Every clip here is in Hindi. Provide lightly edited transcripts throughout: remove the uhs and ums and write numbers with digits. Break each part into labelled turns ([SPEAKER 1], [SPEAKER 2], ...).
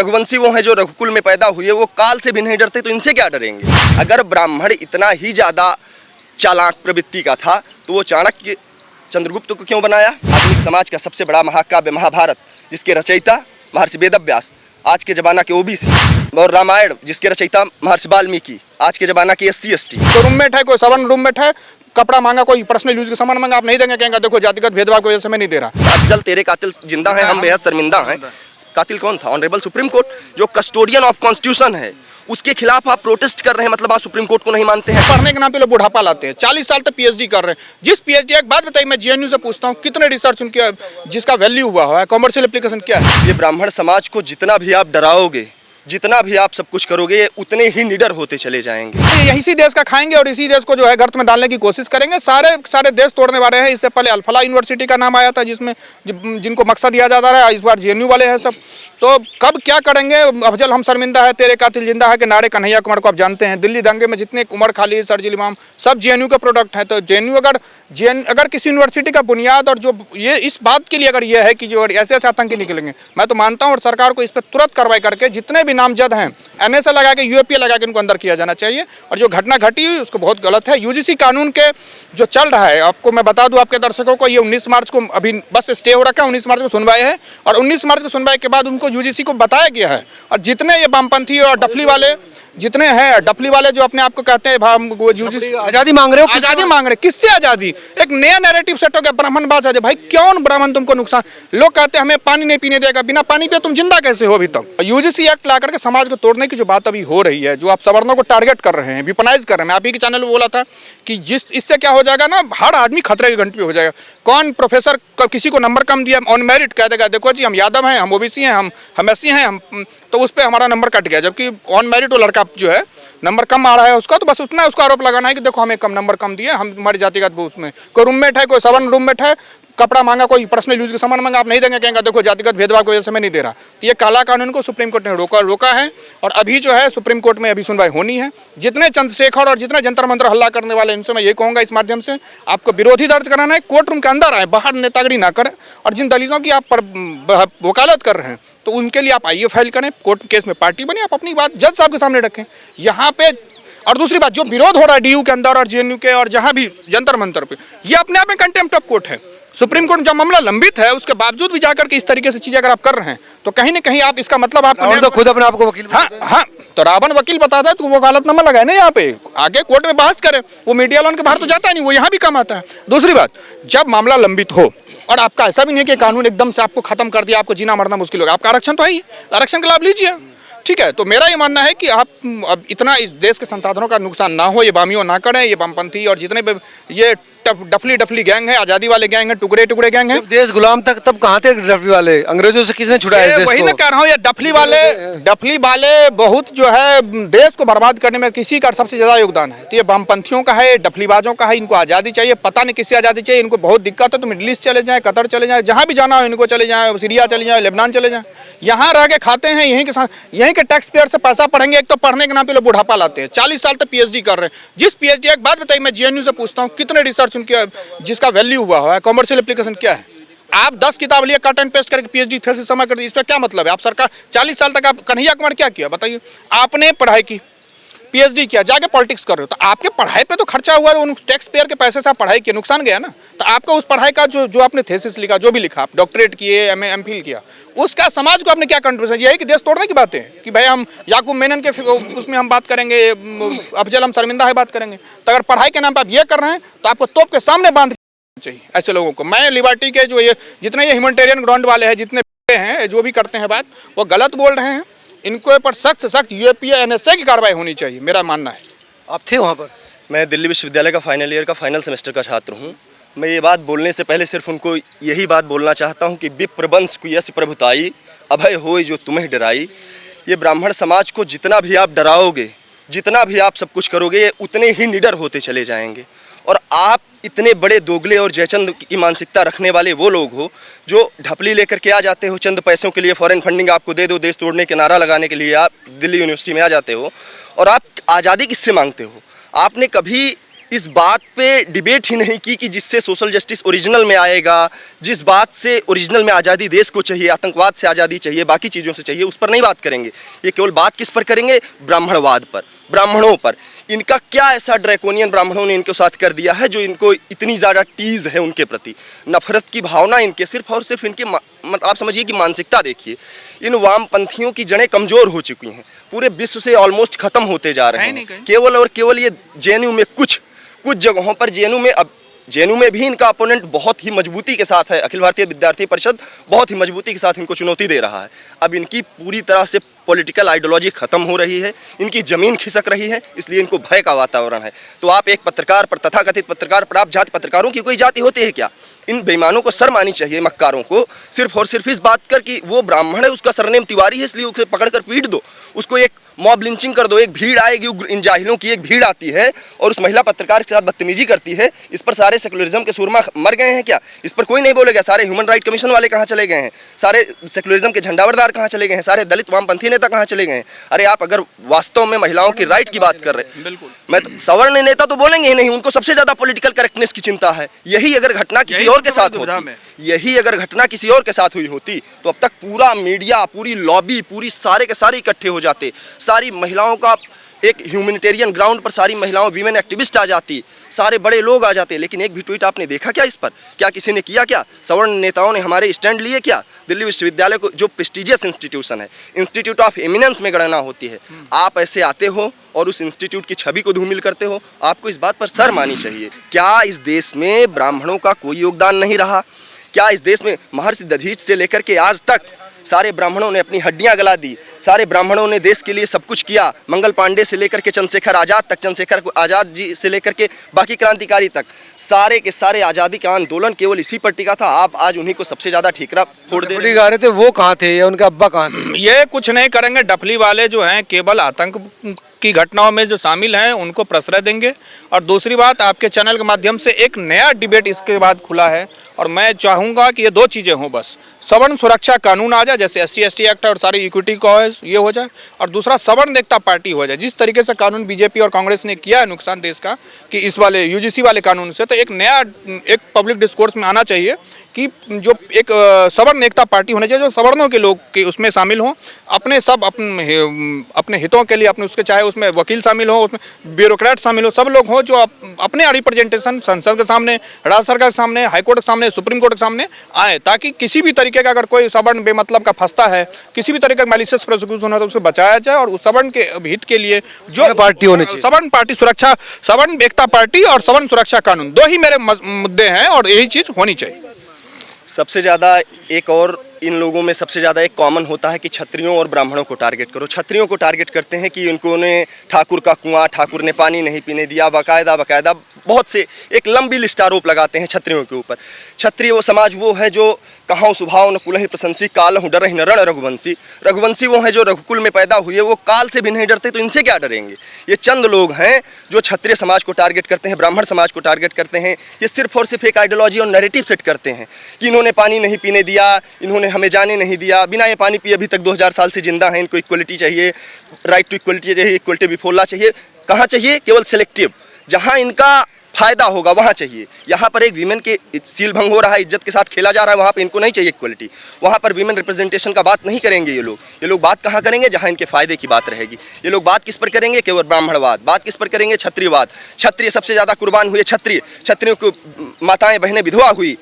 [SPEAKER 1] रघुवंशी वो हैं जो रघुकुल में पैदा हुए, वो काल से भी नहीं डरते, तो इनसे क्या डरेंगे। अगर ब्राह्मण इतना ही ज़्यादा चालाक प्रवृत्ति का था तो वो चाणक्य चंद्रगुप्त को क्यों बनाया। आधुनिक समाज का सबसे बड़ा महाकाव्य महाभारत, जिसके रचयिता महर्षि वेदव्यास, आज के ज़माना के ओबीसी, और रामायण जिसके रचयिता महर्षि वाल्मीकि, आज के ज़माना के SC ST।
[SPEAKER 2] तो रूममेट है, कोई सवन रूममेट है, कपड़ा मांगा, कोई पर्सनल यूज का सामान मांगा, आप नहीं देंगे, कहेंगे देखो जातिगत भेदभाव की वजह से मैं नहीं दे रहा।
[SPEAKER 1] अफजल तेरे कातिल जिंदा हैं, हम बेहद शर्मिंदा हैं। कातिल कौन था? ऑनरेबल सुप्रीम कोर्ट, जो कस्टोडियन ऑफ कॉन्स्टिट्यूशन है, उसके खिलाफ आप प्रोटेस्ट कर रहे हैं, मतलब आप सुप्रीम कोर्ट को नहीं मानते हैं।
[SPEAKER 2] पढ़ने के नाम पे लोग बुढ़ापा लाते हैं, 40 साल तक PhD कर रहे हैं। जिस PhD, एक बात बताइए, मैं JNU से पूछता हूँ, कितने रिसर्च उनके जिसका वैल्यू हुआ है, कॉमर्शियल एप्लीकेशन क्या है।
[SPEAKER 1] ये ब्राह्मण समाज को जितना भी आप डराओगे, जितना भी आप सब कुछ करोगे, उतने ही निडर होते चले जाएंगे।
[SPEAKER 2] इसी देश का खाएंगे और इसी देश को जो है गर्त में डालने की कोशिश करेंगे। सारे देश तोड़ने वाले हैं। इससे पहले अल्फला यूनिवर्सिटी का नाम आया था, जिसमें जिनको मकसद दिया जाता रहा है, इस बार JNU वाले हैं सब। तो कब क्या करेंगे। अफजल हम शर्मिंदा है, तेरे कातिल जिंदा है के नारे कन्हैया कुमार को आप जानते हैं। दिल्ली दंगे में जितने उमर खालिद, शर्जील इमाम, सब JNU के प्रोडक्ट हैं। तो JNU अगर किसी यूनिवर्सिटी का बुनियाद और जो ये इस बात के लिए अगर ये है कि जो ऐसे आतंकी निकलेंगे, मैं तो मानता हूँ और सरकार को इस पर तुरंत कार्रवाई करके जितने भी नामजद हैं NSA लगा के, UAPA लगा के इनको अंदर किया जाना चाहिए। और जो घटना घटी हुई उसको बहुत गलत है। UGC कानून के जो चल रहा है, आपको मैं बता दूं आपके दर्शकों को, ये 19 मार्च को अभी बस स्टे हो रखा है। 19 मार्च को सुनवाई है और 19 मार्च को सुनवाई के बाद उनको UGC को बताया गया है। और जितने ये वामपंथी और डफली वाले जितने हैं, डफली वाले जो अपने आप को कहते हैं UGC
[SPEAKER 3] आजादी मांग रहे हो,
[SPEAKER 2] आजादी मांग रहे, किससे आजादी। एक नया नैरेटिव सेट हो गया, ब्राह्मणवाद है। भाई क्यों ब्राह्मण तुमको नुकसान। लोग कहते हैं हमें पानी नहीं पीने देगा, बिना पानी पे तुम जिंदा कैसे हो अभी तक। UGC एक्ट ला करके समाज को तोड़ने की जो बात अभी हो रही है, जो आप सवर्णों को टारगेट कर रहे हैं, विपनाइज कर रहे हैं। मैं आप ही के चैनल में बोला था कि इससे क्या हो जाएगा ना, हर आदमी खतरे के घंटे पे हो जाएगा। कौन प्रोफेसर किसी को नंबर कम दिया ऑन मेरिट, कह देगा देखो जी हम यादव हैं, हम OBC हैं, हम SC हैं, हम तो उस पर हमारा नंबर कट गया। जबकि ऑन मेरिट वो लड़का जो है नंबर कम आ रहा है उसका, तो बस उतना उसका आरोप लगाना है कि देखो हमें कम नंबर कम दिए, हम हमारी जातिगत उसमें। कोई रूममेट है, कोई सवन रूममेट है, कपड़ा मांगा, कोई पर्सनल यूज का सामान मांगा, आप नहीं देंगे, कहेंगे देखो जातिगत भेदभाव की वजह से मैं नहीं दे रहा। तो ये काला कानून को सुप्रीम कोर्ट ने रोका है और अभी जो है सुप्रीम कोर्ट में अभी सुनवाई होनी है। जितने चंद्रशेखर और जितने जंतर मंतर हल्ला करने वाले, इनसे मैं ये कहूँगा इस माध्यम से, आपको विरोधी दर्ज कराना है, कोर्ट रूम के अंदर आए, बाहर नेतागिरी ना करें। और जिन दलितों की आप वकालत कर रहे हैं तो उनके लिए आप आइए फाइल करें, कोर्ट केस में पार्टी बने, आप अपनी बात जज साहब के सामने रखें यहाँ पे। और दूसरी बात, जो विरोध हो रहा है DU के अंदर और JNU के और जहां भी जंतर मंतर पे, ये अपने आप में कंटेम्प्ट ऑफ कोर्ट है। सुप्रीम कोर्ट जब मामला लंबित है उसके बावजूद भी जाकर के इस तरीके से चीजें अगर आप कर रहे हैं तो कहीं ना कहीं आप इसका मतलब आप
[SPEAKER 3] तो खुद अपने आप को वकील।
[SPEAKER 2] हाँ, तो रावण वकील बताता है तो वो वकालतनामा लगाए ना यहाँ पे, आगे कोर्ट में बहस करे। वो मीडिया लोन के बाहर तो जाता नहीं, वो यहाँ भी कम आता है। दूसरी बात, जब मामला लंबित हो और आपका ऐसा भी नहीं है कि कानून एकदम से आपको खत्म कर दिया, आपको जीना मरना मुश्किल होगा, आपका आरक्षण तो है ही, आरक्षण का लाभ लीजिए, ठीक है। तो मेरा ये मानना है कि आप अब इतना इस देश के संसाधनों का नुकसान ना हो, ये बामियों ना करें, ये वामपंथी और जितने भी ये डफली गैंग है, आजादी वाले गैंग है, टुकड़े गैंग है।
[SPEAKER 3] देश गुलाम तक तब कहाँ थे डफली वाले, अंग्रेजों से किसने छुड़ाया इस देश को?
[SPEAKER 2] वही ना कह रहा हूँ, ये डफली वाले बहुत जो है देश को बर्बाद करने में किसी का सबसे ज्यादा योगदान है। तो ये वामपंथियों का है, डफलीबाजों का है। इनको आजादी चाहिए, पता नहीं किससे आजादी चाहिए, इनको बहुत दिक्कत है। तो मिडिल ईस्ट चले जाए, कतर चले जाए, जहाँ भी जाना हो इनको चले जाए, सीरिया चले जाए, लेबनान चले जाए, यहाँ रह के खाते हैं, यहीं के टैक्स पेयर से पैसा पढ़ेंगे। एक तो पढ़ने के नाम पे लोग बुढ़ापा लाते हैं, 40 साल तक PhD कर रहे हैं। जिस PhD, एक बात बताइए, मैं JNU से पूछता हूँ, कितने रिसर्च उनके जिसका वैल्यू हुआ है, कॉमर्शियल एप्लीकेशन क्या है। आप 10 किताब लिए, कट एंड पेस्ट करके PhD थीसिस जमा कर दी, इस पर क्या मतलब है। आप सरकार 40 साल तक आप कन्हैया कुमार क्या किया बताइए। आपने पढ़ाई की, PhD किया, जाके पॉलिटिक्स कर रहे हो, तो आपके पढ़ाई पे तो खर्चा हुआ है, उन टैक्स पेयर के पैसे से आप पढ़ाई किए, नुकसान गया ना। तो आपका उस पढ़ाई का जो आपने थीसिस लिखा, जो भी लिखा, आप डॉक्टरेट किए, MA MPhil किया, उसका समाज को आपने क्या कंट्रीब्यूशन। यही कि देश तोड़ने की बातें कि भाई हम याकूब मेनन के उसमें हम बात करेंगे, अफजल हम शर्मिंदा है बात करेंगे। तो अगर पढ़ाई के नाम पर आप ये कर रहे हैं तो आपको तोप के सामने बांध चाहिए ऐसे लोगों को। मैं लिबर्टी के जो ये जितने ये ह्यूमैनिटेरियन ग्राउंड वाले हैं, जितने हैं जो भी करते हैं बात, वो गलत बोल रहे हैं। इनको पर सख्त UAPA NSA की कार्रवाई होनी चाहिए, मेरा मानना है।
[SPEAKER 3] आप थे वहाँ पर?
[SPEAKER 1] मैं दिल्ली विश्वविद्यालय का फाइनल ईयर का फाइनल सेमेस्टर का छात्र हूँ। मैं ये बात बोलने से पहले सिर्फ उनको यही बात बोलना चाहता हूँ कि विप्रवंश को यश प्रभुताई, अभय होय जो तुम्हें डराई। ये ब्राह्मण समाज को जितना भी आप डराओगे, जितना भी आप सब कुछ करोगे, उतने ही निडर होते चले जाएंगे। और आप इतने बड़े दोगले और जयचंद की मानसिकता रखने वाले वो लोग हो जो ढपली लेकर के आ जाते हो चंद पैसों के लिए, फॉरेन फंडिंग आपको दे दो देश तोड़ने के नारा लगाने के लिए आप दिल्ली यूनिवर्सिटी में आ जाते हो। और आप आज़ादी किससे मांगते हो? आपने कभी इस बात पे डिबेट ही नहीं की कि जिससे सोशल जस्टिस ओरिजिनल में आएगा, जिस बात से ओरिजिनल में आज़ादी देश को चाहिए, आतंकवाद से आज़ादी चाहिए, बाकी चीज़ों से चाहिए, उस पर नहीं बात करेंगे। ये केवल बात किस पर करेंगे? ब्राह्मणवाद पर, ब्राह्मणों पर। इनका क्या ऐसा ड्रैकोनियन ब्राह्मणों ने इनके साथ कर दिया है जो इनको इतनी ज़्यादा टीज़ है उनके प्रति, नफरत की भावना इनके सिर्फ और सिर्फ इनके आप समझिए कि मानसिकता देखिए। इन वामपंथियों की जड़ें कमज़ोर हो चुकी हैं, पूरे विश्व से ऑलमोस्ट ख़त्म होते जा रहे हैं। केवल और केवल ये जेएनयू में कुछ जगहों पर जेएनयू में भी इनका अपोनेंट बहुत ही मजबूती के साथ है। अखिल भारतीय विद्यार्थी परिषद बहुत ही मजबूती के साथ इनको चुनौती दे रहा है। अब इनकी पूरी तरह से पॉलिटिकल आइडियोलॉजी खत्म हो रही है, इनकी जमीन खिसक रही है, इसलिए इनको भय का वातावरण है। तो आप एक पत्रकार पर, तथाकथित पत्रकार पर, आप जाति पत्रकारों की कोई जाति होती है क्या? इन बेईमानों को शर्म आनी चाहिए, मक्कारों को, सिर्फ और सिर्फ इस बात कर कि वो ब्राह्मण है, उसका सरनेम तिवारी है, इसलिए उसे पकड़कर पीट दो, उसको एक मॉब लिंचिंग कर दो, एक भीड़ आएगी, इन जाहिलों की एक भीड़ आती है और उस महिला पत्रकार के साथ बदतमीजी करती है। इस पर सारे सेकुलरिज्म के सूरमा मर गए हैं क्या? इस पर कोई नहीं बोलेगा। सारे ह्यूमन राइट कमीशन वाले कहाँ चले गए हैं? सारे सेकुलरिज्म के झंडावरदार कहाँ चले गए हैं? सारे दलित वामपंथी नेता कहाँ चले गए हैं? अरे आप अगर वास्तव में महिलाओं की राइट की बात कर रहे हैं, बिल्कुल, मैं तो सवर्ण नेता तो बोलेंगे ही नहीं, उनको सबसे ज्यादा पॉलिटिकल करेक्टनेस की चिंता है। यही अगर घटना किसी और के साथ होती, यही अगर घटना किसी और के साथ हुई होती तो अब तक पूरा मीडिया, पूरी लॉबी, पूरी सारे के सारे इकट्ठे हो जाते, सारी महिलाओं का एक ह्यूमैनिटेरियन ग्राउंड पर सारी महिलाओं, वीमेन एक्टिविस्ट आ जाती, सारे बड़े लोग आ जाते। लेकिन एक भी ट्वीट आपने देखा क्या इस पर? क्या किसी ने किया क्या? सवर्ण नेताओं ने हमारे स्टैंड लिए क्या? दिल्ली विश्वविद्यालय को, जो प्रेस्टिजियस इंस्टीट्यूशन है, इंस्टीट्यूट ऑफ एमिनेंस में गणना होती है, आप ऐसे आते हो और उस इंस्टीट्यूट की छवि को धूमिल करते हो? आपको इस बात पर शर्म आनी चाहिए। क्या इस देश में ब्राह्मणों का कोई योगदान नहीं रहा? क्या इस देश में महर्षि दधीच से लेकर के आज तक सारे ब्राह्मणों ने अपनी हड्डियां गला दी, सारे ब्राह्मणों ने देश के लिए सब कुछ किया, मंगल पांडे से लेकर के चंद्रशेखर आज़ाद तक, चंद्रशेखर आज़ाद जी से लेकर के बाकी क्रांतिकारी तक, सारे के सारे आज़ादी का आंदोलन केवल इसी पर टिका था। आप आज उन्हीं को सबसे ज़्यादा ठीकरा फोड़ दे
[SPEAKER 3] रहे थे। वो कहाँ थे या उनके अब्बा कहाँ थे?
[SPEAKER 2] ये कुछ नहीं करेंगे। डफली वाले जो हैं केवल आतंक की घटनाओं में जो शामिल हैं उनको प्रश्रय देंगे। और दूसरी बात, आपके चैनल के माध्यम से एक नया डिबेट इसके बाद खुला है और मैं चाहूँगा कि ये दो चीज़ें हों बस। सवर्ण सुरक्षा कानून आ जाए, जैसे SC/ST एक्ट और सारी इक्विटी को ये हो जाए, और दूसरा सवर्ण एकता पार्टी हो जाए। जिस तरीके से कानून बीजेपी और कांग्रेस ने किया है नुकसान देश का कि इस वाले UGC वाले कानून से, तो एक नया एक पब्लिक डिस्कोर्स में आना चाहिए कि जो एक सवर्ण एकता पार्टी होनी चाहिए, जो सवर्णों के लोग के उसमें शामिल हों, अपने सब अपने हितों के लिए, अपने उसके चाहे उसमें वकील शामिल हो, उसमें ब्यूरोक्रेट शामिल हो, सब लोग हों जो अपने रिप्रेजेंटेशन संसद के सामने, राज्य सरकार के सामने, हाईकोर्ट के सामने, सुप्रीम कोर्ट के सामने आए, ताकि किसी भी तरीके का अगर कोई सवर्ण बेमतलब का फंसता है, किसी भी तरीके का मैलिशियस प्रोसिक्यूशन हो तो उसको बचाया जाए और उस सवर्ण के हित के लिए जो
[SPEAKER 3] पार्टी होनी चाहिए,
[SPEAKER 2] सवर्ण पार्टी सुरक्षा, सवर्ण एकता पार्टी और सवर्ण सुरक्षा कानून, दो ही मेरे मुद्दे हैं और यही चीज़ होनी चाहिए।
[SPEAKER 1] सबसे ज़्यादा एक और इन लोगों में सबसे ज़्यादा एक कॉमन होता है कि क्षत्रियों और ब्राह्मणों को टारगेट करो। क्षत्रियों को टारगेट करते हैं कि उनको ने ठाकुर का कुआं, ठाकुर ने पानी नहीं पीने दिया, बाकायदा बहुत से एक लंबी लिस्ट आरोप लगाते हैं क्षत्रियों के ऊपर। क्षत्रिय वो समाज वो है जो कहाँ सुभाव न कुलहि प्रशंसी कालहु डरहि न रण रघुवंशी। रघुवंशी वो हैं जो रघुकुल में पैदा हुए, वो काल से भी नहीं डरते, तो इनसे क्या डरेंगे? ये चंद लोग हैं जो क्षत्रिय समाज को टारगेट करते हैं, ब्राह्मण समाज को टारगेट करते हैं। ये सिर्फ और सिर्फ एक आइडियोलॉजी और नैरेटिव सेट करते हैं कि इन्होंने पानी नहीं पीने दिया, इन्होंने हमें जाने नहीं दिया, बिना ये पानी पिए अभी तक 2000 साल से जिंदा हैं, इनको इक्वलिटी चाहिए, राइट टू इक्वलिटी चाहिए, इक्वलिटी बिफोर लॉ चाहिए। कहाँ चाहिए? केवल सिलेक्टिव, जहाँ इनका फायदा होगा वहाँ चाहिए। यहाँ पर एक वीमेन के सील भंग हो रहा है, इज्जत के साथ खेला जा रहा है, वहाँ पे इनको नहीं चाहिए इक्वलिटी। वहाँ पर वीमेन रिप्रेजेंटेशन का बात नहीं करेंगे ये लोग बात कहाँ करेंगे? जहाँ इनके फायदे की बात रहेगी। ये लोग बात किस पर करेंगे? केवल ब्राह्मणवाद। बात किस पर करेंगे? क्षत्रियवाद। क्षत्रिय सबसे ज़्यादा कुर्बान हुए, क्षत्रियों को माताएं बहनें विधवा हुई,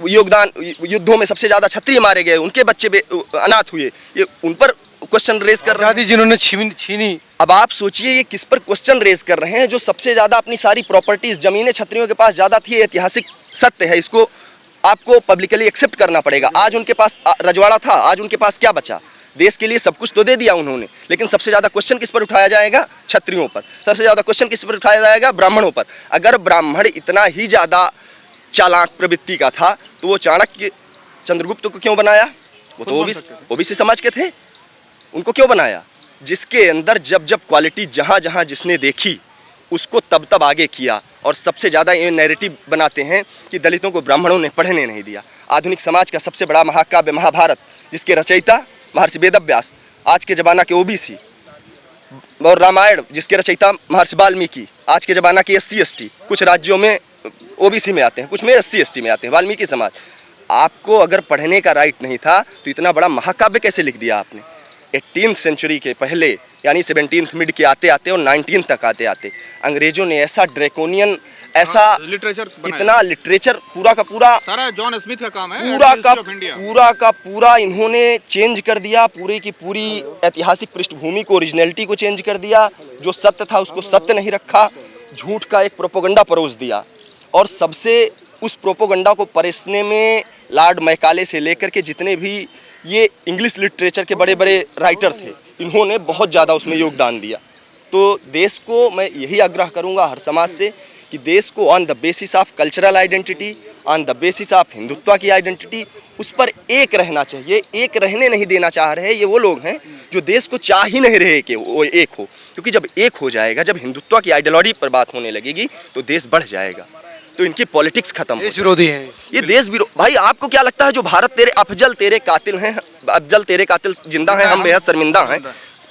[SPEAKER 1] योगदान युद्धों में सबसे ज़्यादा क्षत्रिय मारे गए, उनके बच्चे अनाथ हुए, ये उन पर क्वेश्चन रेज कर रहे हैं
[SPEAKER 3] जिन्होंने छीनी।
[SPEAKER 1] अब आप सोचिए ये किस पर क्वेश्चन रेज कर रहे हैं? जो सबसे ज्यादा अपनी सारी प्रॉपर्टीज, जमीनें क्षत्रियों के पास ज्यादा थी, ऐतिहासिक सत्य है, इसको आपको पब्लिकली एक्सेप्ट करना पड़ेगा। आज उनके पास रजवाड़ा था, आज उनके पास क्या बचा? देश के लिए सब कुछ तो दे दिया उन्होंने, लेकिन सबसे ज्यादा क्वेश्चन किस पर उठाया जाएगा? क्षत्रियों पर। सबसे ज्यादा क्वेश्चन किस पर उठाया जाएगा? ब्राह्मणों पर। अगर ब्राह्मण इतना ही ज्यादा चालाक प्रवृत्ति का था तो वो चाणक्य चंद्रगुप्त को क्यों बनाया? वो तो ओबीसी समाज के थे, उनको क्यों बनाया? जिसके अंदर जब क्वालिटी जहाँ जिसने देखी उसको तब आगे किया। और सबसे ज़्यादा ये नैरेटिव बनाते हैं कि दलितों को ब्राह्मणों ने पढ़ने नहीं दिया। आधुनिक समाज का सबसे बड़ा महाकाव्य महाभारत, जिसके रचयिता महर्षि वेदव्यास, आज के ज़माना के ओबीसी, और रामायण जिसके रचयिता महर्षि वाल्मीकि, आज के ज़माना की SC/ST, कुछ राज्यों में OBC में आते हैं, कुछ में SC/ST में आते हैं, वाल्मीकि समाज। आपको अगर पढ़ने का राइट नहीं था तो इतना बड़ा महाकाव्य कैसे लिख दिया आपने? 18th सेंचुरी के पहले यानी 17th मिड के आते आते और 19th तक आते आते अंग्रेजों ने ऐसा ड्रैकोनियन, ऐसा
[SPEAKER 2] लिटरेचर
[SPEAKER 1] इतना लिटरेचर पूरा का पूरा
[SPEAKER 2] सारा जॉन स्मिथ का काम है,
[SPEAKER 1] पूरा का पूरा इन्होंने चेंज कर दिया। पूरी की पूरी ऐतिहासिक पृष्ठभूमि को, ओरिजिनलिटी को चेंज कर दिया। जो सत्य था उसको सत्य नहीं रखा, झूठ का एक प्रोपोगंडा परोस दिया। और सबसे उस प्रोपोगंडा को परोसने में लॉर्ड मैकाले से लेकर के जितने भी ये इंग्लिश लिटरेचर के बड़े बड़े राइटर थे, इन्होंने बहुत ज़्यादा उसमें योगदान दिया। तो देश को मैं यही आग्रह करूँगा हर समाज से कि देश को on the basis of cultural identity, on the basis of Hindutva की आइडेंटिटी, उस पर एक रहना चाहिए। एक रहने नहीं देना चाह रहे ये वो लोग हैं जो देश को चाह ही नहीं रहे कि वो एक हो, क्योंकि जब एक हो जाएगा, जब हिंदुत्व की आइडियोलॉजी पर बात होने लगेगी तो देश बढ़ जाएगा। तो इनकी पॉलिटिक्स खत्म हो,
[SPEAKER 3] देश विरोधी है
[SPEAKER 1] ये देश विरोध। भाई आपको क्या लगता है जो भारत तेरे अफजल तेरे कातिल हैं, अफजल तेरे कातिल जिंदा हैं, हम बेहद शर्मिंदा हैं।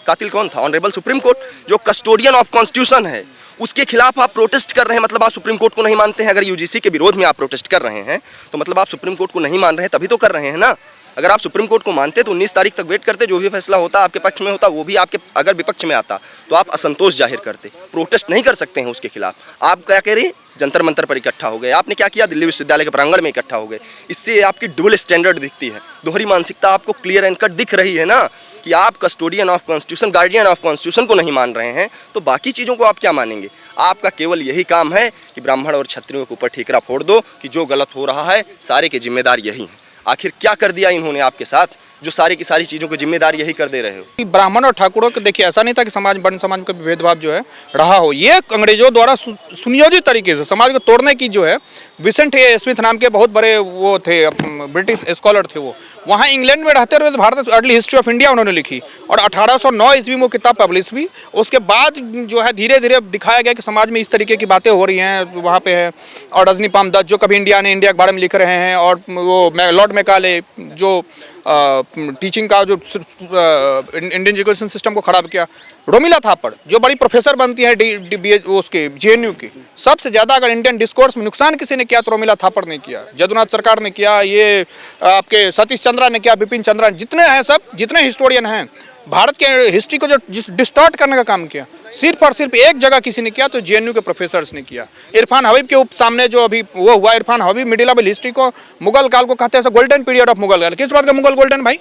[SPEAKER 1] कातिल कौन था? ऑनरेबल सुप्रीम कोर्ट, जो कस्टोडियन ऑफ कॉन्स्टिट्यूशन है, उसके खिलाफ आप प्रोटेस्ट कर रहे हैं। मतलब आप सुप्रीम कोर्ट को नहीं मानते हैं। अगर यूजीसी के विरोध में आप प्रोटेस्ट कर रहे हैं तो मतलब आप सुप्रीम कोर्ट को नहीं मान रहे हैं, तभी तो कर रहे हैं ना। अगर आप सुप्रीम कोर्ट को मानते तो 19 तारीख तक वेट करते, जो भी फैसला होता आपके पक्ष में होता, वो भी आपके अगर विपक्ष में आता तो आप असंतोष जाहिर करते। प्रोटेस्ट नहीं कर सकते हैं उसके खिलाफ। आप क्या कह रहे, जंतर मंतर पर इकट्ठा हो गए। आपने क्या किया? दिल्ली विश्वविद्यालय के प्रांगण में इकट्ठा हो गए। इससे आपकी डबल स्टैंडर्ड दिखती है, दोहरी मानसिकता आपको क्लियर एंड कट दिख रही है ना, कि आप custodian of constitution, guardian of constitution को नहीं मान रहे हैं, तो बाकी चीज़ों को आप क्या मानेंगे? आपका केवल यही काम है कि ब्राह्मण और क्षत्रियों के ऊपर ठीकरा फोड़ दो कि जो गलत हो रहा है सारे के जिम्मेदार यही हैं। आखिर क्या कर दिया इन्होंने आपके साथ जो सारी की सारी चीज़ों की जिम्मेदार यही कर दे रहे हो?
[SPEAKER 2] ब्राह्मण और ठाकुरों के देखिए, ऐसा नहीं था कि समाज वर्ण समाज का भेदभाव जो है रहा हो। ये अंग्रेजों द्वारा सुनियोजित तरीके से समाज को तोड़ने की जो है, विसेंट ए स्मिथ नाम के बहुत बड़े वो थे, ब्रिटिश स्कॉलर थे वो, वहाँ इंग्लैंड में रहते हुए Bharat early history of India उन्होंने लिखी और 1809 ईस्वी में वो किताब पब्लिश हुई। उसके बाद जो है धीरे धीरे दिखाया गया कि समाज में इस तरीके की बातें हो रही हैं। वहाँ पे है और रजनी पामदत्त जो कभी इंडिया के बारे में लिख रहे हैं, और वो लॉर्ड मैकाले जो टीचिंग का जो इंडियन एजुकेशन सिस्टम को खराब किया, रोमिला थापड़ जो बड़ी प्रोफेसर बनती है उसके JNU की। सबसे ज़्यादा अगर इंडियन डिस्कोर्स में नुकसान किसी ने किया तो रोमिला थापड़ ने किया, जदुनाथ सरकार ने किया, ये आपके सतीश चंद्रा ने किया, बिपिन चंद्रा, जितने हैं सब, जितने हिस्टोरियन हैं भारत के हिस्ट्री को जो डिस्टॉर्ट करने का काम किया, सिर्फ और सिर्फ एक जगह किसी ने किया तो JNU के प्रोफेसर्स ने किया। इरफान हबीब के सामने जो अभी वो हुआ, Irfan Habib middle level history को, मुगल काल को कहते हैं गोल्डन पीरियड ऑफ मुगल काल। किस बात का मुगल गोल्डन भाई?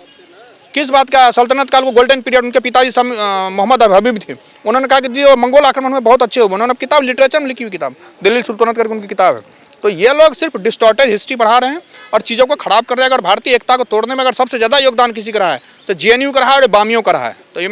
[SPEAKER 2] किस बात का सल्तनत काल को गोल्डन पीरियड? उनके पिताजी मोहम्मद हबीब थे, उन्होंने कहा कि जी मंगोल आक्रमण में बहुत अच्छे हुए। उन्होंने किताब लिटरेचर में लिखी हुई किताब, दिल्ली सुल्तानत करके उनकी किताब है। तो ये लोग सिर्फ डिस्टॉर्टेड हिस्ट्री पढ़ा रहे हैं और चीज़ों को खराब कर रहे हैं। अगर भारतीय एकता को तोड़ने में अगर सबसे ज़्यादा योगदान किसी का रहा है तो JNU का रहा है और बामियों का रहा है। तो ये